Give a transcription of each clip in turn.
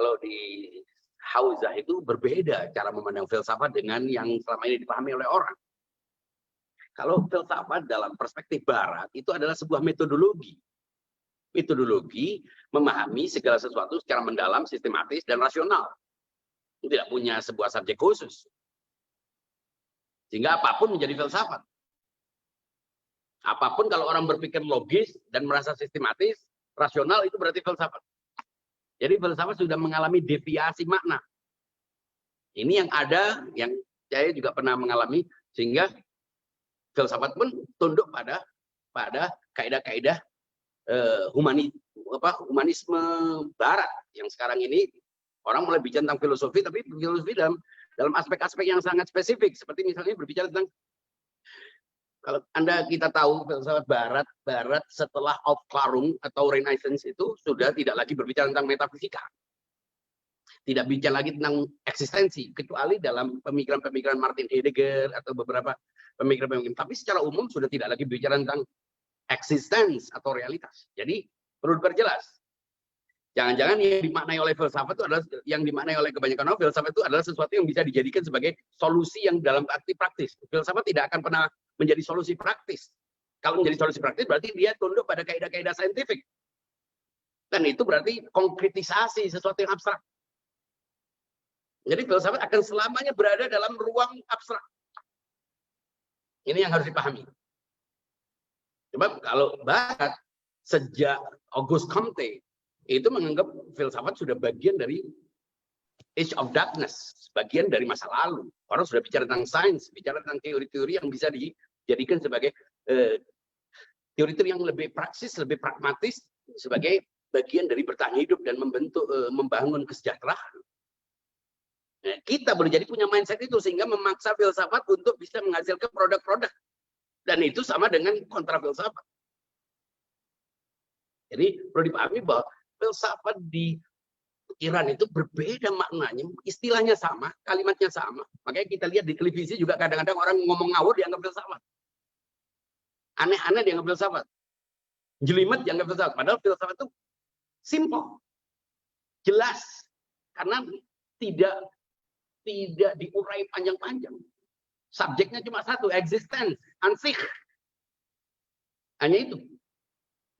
Kalau di Hauzah itu berbeda cara memandang filsafat dengan yang selama ini dipahami oleh orang. Kalau filsafat dalam perspektif Barat itu adalah sebuah metodologi. Metodologi memahami segala sesuatu secara mendalam, sistematis, dan rasional. Tidak punya sebuah subjek khusus. Sehingga apapun menjadi filsafat. Apapun kalau orang berpikir logis dan merasa sistematis, rasional, itu berarti filsafat. Jadi filsafat sudah mengalami deviasi makna. Ini yang ada, yang saya juga pernah mengalami, sehingga filsafat pun tunduk pada kaidah-kaidah humanisme Barat, yang sekarang ini orang mulai bicara tentang filosofi, tapi filosofi dalam aspek-aspek yang sangat spesifik, seperti misalnya berbicara tentang, kalau kita tahu filsafat Barat setelah Aufklärung atau Renaissance itu sudah tidak lagi berbicara tentang metafisika, tidak bicara lagi tentang eksistensi, kecuali dalam pemikiran-pemikiran Martin Heidegger atau beberapa pemikiran-pemikiran. Tapi secara umum sudah tidak lagi bicara tentang eksistensi atau realitas. Jadi perlu diperjelas. Jangan-jangan yang dimaknai oleh filsafat itu adalah, yang dimaknai oleh kebanyakan orang, filsafat itu adalah sesuatu yang bisa dijadikan sebagai solusi yang dalam arti praktis. Filsafat tidak akan pernah menjadi solusi praktis. Kalau menjadi solusi praktis berarti dia tunduk pada kaidah-kaidah saintifik. Dan itu berarti konkretisasi sesuatu yang abstrak. Jadi filsafat akan selamanya berada dalam ruang abstrak. Ini yang harus dipahami. Sebab kalau Barat sejak Auguste Comte itu menganggap filsafat sudah bagian dari age of darkness, bagian dari masa lalu. Orang sudah bicara tentang sains, bicara tentang teori-teori yang bisa dijadikan sebagai teori-teori yang lebih praksis, lebih pragmatis, sebagai bagian dari bertahan hidup dan membangun kesejahteraan. Nah, kita boleh jadi punya mindset itu sehingga memaksa filsafat untuk bisa menghasilkan produk-produk, dan itu sama dengan kontra filsafat. Jadi perlu dipahami bahwa filsafat di Iran itu berbeda maknanya, istilahnya sama, kalimatnya sama. Makanya kita lihat di televisi juga kadang-kadang orang ngomong ngawur dianggap filsafat, aneh-aneh dianggap filsafat, jelimet dianggap filsafat. Padahal filsafat itu simple, jelas, karena tidak diurai panjang-panjang. Subjeknya cuma satu, existence, ansih. Hanya itu.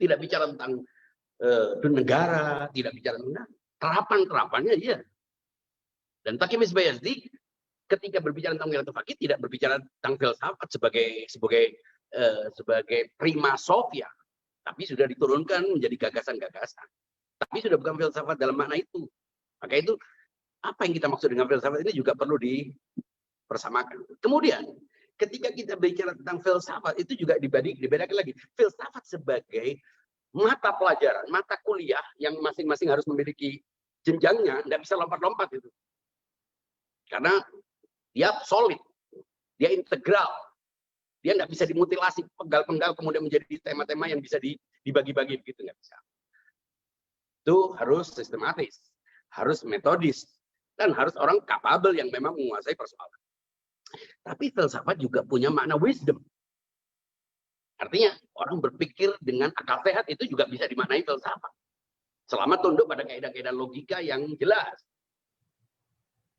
Tidak bicara tentang negara, tidak bicara tentang terapan-terapannya, iya. Dan Takhimis Bayazdi ketika berbicara tentang Wilayatul Faqih tidak berbicara tentang filsafat sebagai prima sofia, tapi sudah diturunkan menjadi gagasan-gagasan. Tapi sudah bukan filsafat dalam makna itu. Maka itu apa yang kita maksud dengan filsafat ini juga perlu dipersamakan. Kemudian ketika kita bicara tentang filsafat itu juga dibedakan lagi. Filsafat sebagai mata pelajaran, mata kuliah yang masing-masing harus memiliki jenjangnya, tidak bisa lompat-lompat itu. Karena dia solid, dia integral, dia tidak bisa dimutilasi penggal-penggal kemudian menjadi tema-tema yang bisa dibagi-bagi begitu, nggak bisa. Itu harus sistematis, harus metodis, dan harus orang capable yang memang menguasai persoalan. Tapi filsafat juga punya makna wisdom. Artinya orang berpikir dengan akal sehat itu juga bisa dimaknai filsafat. Selama tunduk pada kaidah-kaidah logika yang jelas.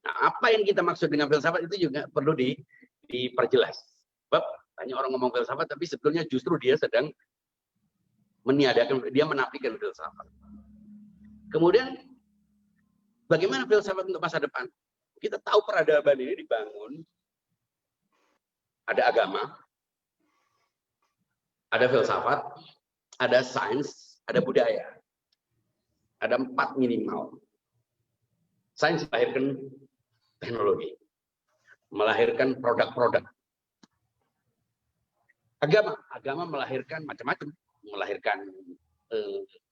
Nah, apa yang kita maksud dengan filsafat itu juga perlu diperjelas. Sebab banyak orang ngomong filsafat, tapi sebetulnya justru dia sedang meniadakan, dia menafikan filsafat. Kemudian bagaimana filsafat untuk masa depan? Kita tahu peradaban ini dibangun, ada agama, ada filsafat, ada sains, ada budaya. Ada 4 minimal. Sains melahirkan teknologi, melahirkan produk-produk. Agama melahirkan macam-macam, melahirkan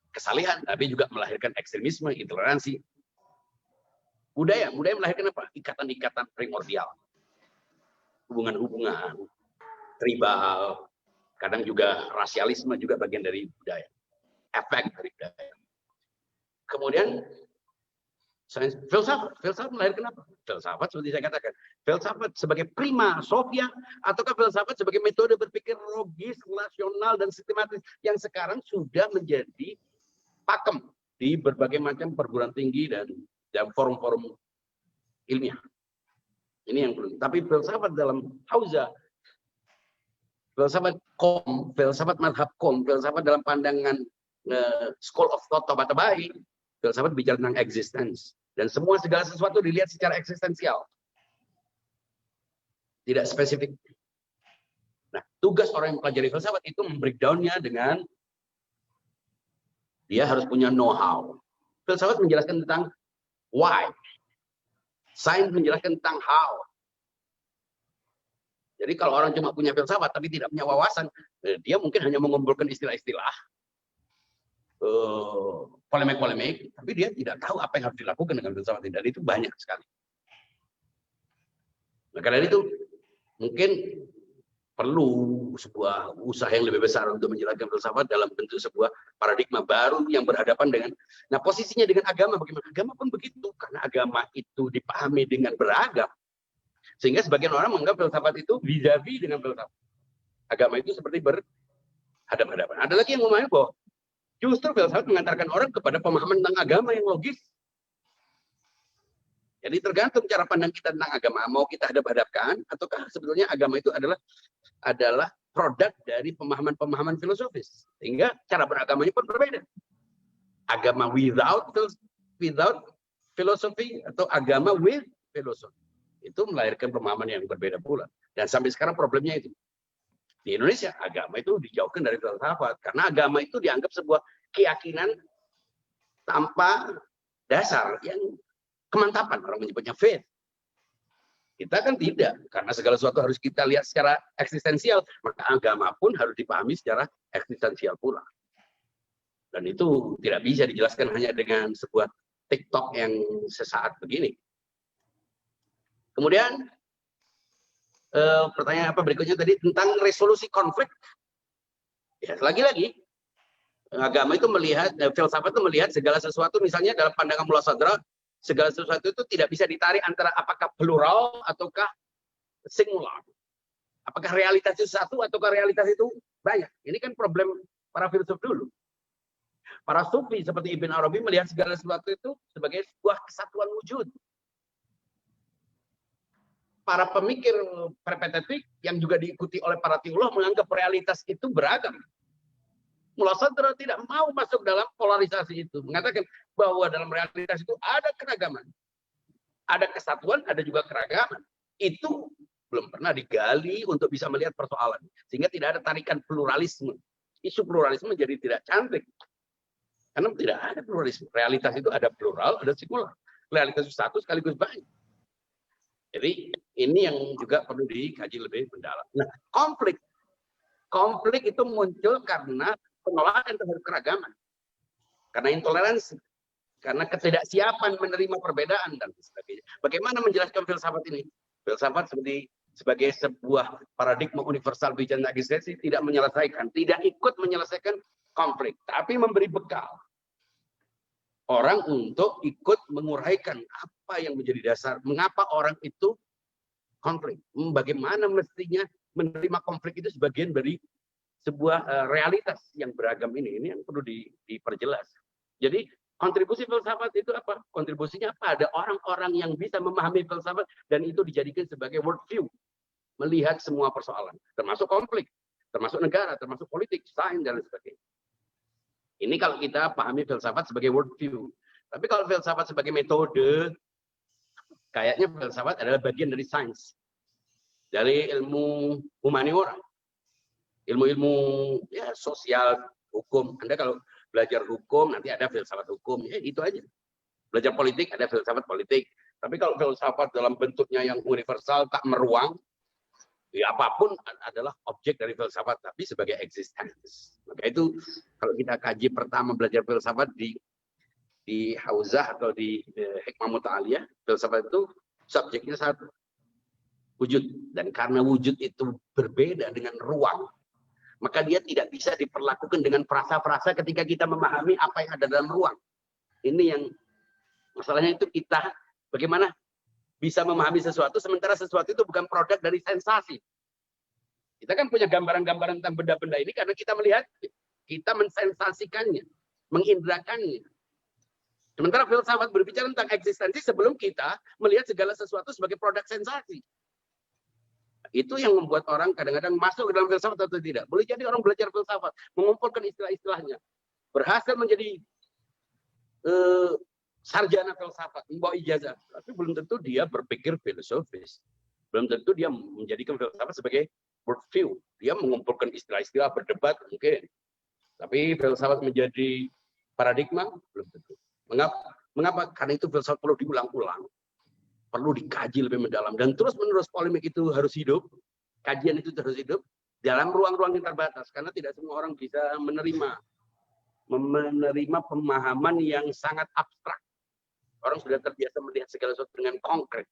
kesalehan, tapi juga melahirkan ekstremisme, intoleransi. Budaya melahirkan apa? Ikatan-ikatan primordial, hubungan-hubungan tribal, kadang juga rasialisme juga bagian dari budaya, efek dari budaya. Kemudian filsafat melahirkan apa? Filsafat seperti saya katakan, filsafat sebagai prima sofia, ataukah filsafat sebagai metode berpikir logis, rasional, dan sistematis yang sekarang sudah menjadi pakem di berbagai macam perguruan tinggi dan dalam forum-forum ilmiah. Ini yang perlu. Tapi filsafat dalam Hauzah, filsafat madhab filsafat dalam pandangan school of thought Tabatabai, filsafat bicara tentang existence. Dan segala sesuatu dilihat secara eksistensial. Tidak spesifik. Nah, tugas orang yang mempelajari filsafat itu membreakdown-nya dengan dia harus punya know-how. Filsafat menjelaskan tentang why. Sains menjelaskan tentang how. Jadi kalau orang cuma punya filsafat tapi tidak punya wawasan, dia mungkin hanya mengumpulkan istilah-istilah, polemik-polemik, tapi dia tidak tahu apa yang harus dilakukan dengan filsafat. Dan itu banyak sekali. Nah, karena itu mungkin perlu sebuah usaha yang lebih besar untuk menjelaskan filsafat dalam bentuk sebuah paradigma baru yang berhadapan dengan, nah posisinya dengan agama bagaimana? Agama pun begitu, karena agama itu dipahami dengan beragam. Sehingga sebagian orang menganggap filsafat itu vis-a-vis dengan filsafat. Agama itu seperti berhadapan-hadapan. Ada lagi yang memahami bahwa justru filsafat mengantarkan orang kepada pemahaman tentang agama yang logis. Jadi tergantung cara pandang kita tentang agama, mau kita hadap-hadapkan ataukah sebetulnya agama itu adalah produk dari pemahaman-pemahaman filosofis. Sehingga cara beragamanya pun berbeda. Agama without philosophy atau agama with philosophy. Itu melahirkan pemahaman yang berbeda pula. Dan sampai sekarang problemnya itu. Di Indonesia, agama itu dijauhkan dari filsafat. Karena agama itu dianggap sebuah keyakinan tanpa dasar yang kemantapan, orang menyebutnya faith. Kita kan tidak, karena segala sesuatu harus kita lihat secara eksistensial, maka agama pun harus dipahami secara eksistensial pula. Dan itu tidak bisa dijelaskan hanya dengan sebuah TikTok yang sesaat begini. Kemudian pertanyaan apa berikutnya tadi tentang resolusi konflik. Ya, lagi-lagi agama itu melihat, filsafat itu melihat segala sesuatu, misalnya dalam pandangan Mullah Sadra, segala sesuatu itu tidak bisa ditarik antara apakah plural ataukah singular. Apakah realitas itu satu ataukah realitas itu banyak. Ini kan problem para filsuf dulu. Para sufi seperti Ibn Arabi melihat segala sesuatu itu sebagai sebuah kesatuan wujud. Para pemikir perpetetik yang juga diikuti oleh para teolog menganggap realitas itu beragam. Mullah Sadra tidak mau masuk dalam polarisasi itu. Mengatakan bahwa dalam realitas itu ada keragaman. Ada kesatuan, ada juga keragaman. Itu belum pernah digali untuk bisa melihat persoalan. Sehingga tidak ada tarikan pluralisme. Isu pluralisme jadi tidak cantik. Karena tidak ada pluralisme. Realitas itu ada plural, ada sekular. Realitas itu satu sekaligus banyak. Jadi ini yang juga perlu dikaji lebih mendalam. Nah, konflik itu muncul karena penolakan terhadap keragaman, karena intoleransi, karena ketidaksiapan menerima perbedaan dan sebagainya. Bagaimana menjelaskan filsafat ini? Filsafat sebagai sebuah paradigma universal bicara eksistensi tidak ikut menyelesaikan konflik, tapi memberi bekal orang untuk ikut menguraikan apa yang menjadi dasar mengapa orang itu konflik, bagaimana mestinya menerima konflik itu sebagian dari sebuah realitas yang beragam ini yang perlu diperjelas. Jadi kontribusi filsafat itu apa? Kontribusinya apa? Ada orang-orang yang bisa memahami filsafat dan itu dijadikan sebagai worldview, melihat semua persoalan, termasuk konflik, termasuk negara, termasuk politik, sains dan sebagainya. Ini kalau kita pahami filsafat sebagai worldview. Tapi kalau filsafat sebagai metode, kayaknya filsafat adalah bagian dari sains, dari ilmu humaniora. Ilmu-ilmu ya sosial, hukum. Anda kalau belajar hukum nanti ada filsafat hukum, ya itu aja. Belajar politik ada filsafat politik. Tapi kalau filsafat dalam bentuknya yang universal tak meruang, ya apapun adalah objek dari filsafat tapi sebagai existence. Maka itu kalau kita kaji pertama belajar filsafat di Hauzah atau di Hikmah Muta'aliyah, filsafat itu subjeknya satu, wujud. Dan karena wujud itu berbeda dengan ruang, maka dia tidak bisa diperlakukan dengan frasa-frasa ketika kita memahami apa yang ada dalam ruang. Ini yang masalahnya itu kita bagaimana bisa memahami sesuatu sementara sesuatu itu bukan produk dari sensasi. Kita kan punya gambaran-gambaran tentang benda-benda ini karena kita melihat, kita mensensasikannya, mengindrakannya. Sementara filsafat berbicara tentang eksistensi sebelum kita melihat segala sesuatu sebagai produk sensasi. Itu yang membuat orang kadang-kadang masuk ke dalam filsafat atau tidak. Boleh jadi orang belajar filsafat, mengumpulkan istilah-istilahnya, berhasil menjadi sarjana filsafat, membawa ijazah, tapi belum tentu dia berpikir filosofis. Belum tentu dia menjadikan filsafat sebagai worldview. Dia mengumpulkan istilah-istilah, berdebat mungkin. Tapi filsafat menjadi paradigma, belum tentu. Mengapa? Karena itu filsafat perlu diulang-ulang. Perlu dikaji lebih mendalam. Dan terus-menerus polemik itu harus hidup. Kajian itu harus hidup dalam ruang-ruang yang terbatas. Karena tidak semua orang bisa menerima pemahaman yang sangat abstrak. Orang sudah terbiasa melihat segala sesuatu dengan konkret.